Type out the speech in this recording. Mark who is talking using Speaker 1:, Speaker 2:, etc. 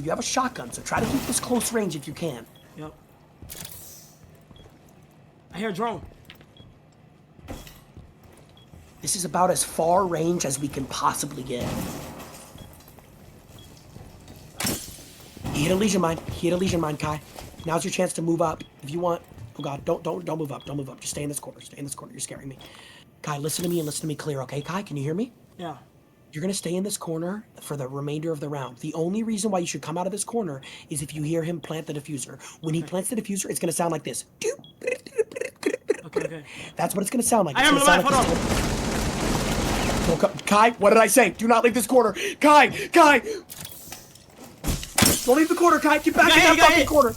Speaker 1: You have a shotgun, so try to keep this close range if you can.
Speaker 2: Yep. I hear a drone.
Speaker 1: This is about as far range as we can possibly get. He hit a Legion mine. He hit a Legion mine, Kai. Now's your chance to move up if you want. Oh God, don't move up. Don't move up. Just stay in this corner. Stay in this corner. You're scaring me. Kai, listen to me and listen to me clear, okay? Kai, can you hear me?
Speaker 2: Yeah.
Speaker 1: You're gonna stay in this corner for the remainder of the round. The only reason why you should come out of this corner is if you hear him plant the diffuser. When he plants the diffuser, it's gonna sound like this.
Speaker 2: Okay.
Speaker 1: That's what it's gonna sound like.
Speaker 2: I am alive. Hold on.
Speaker 1: Kai, what did I say? Do not leave this corner. Kai! Don't leave the corner, Kai. Get back in that fucking corner.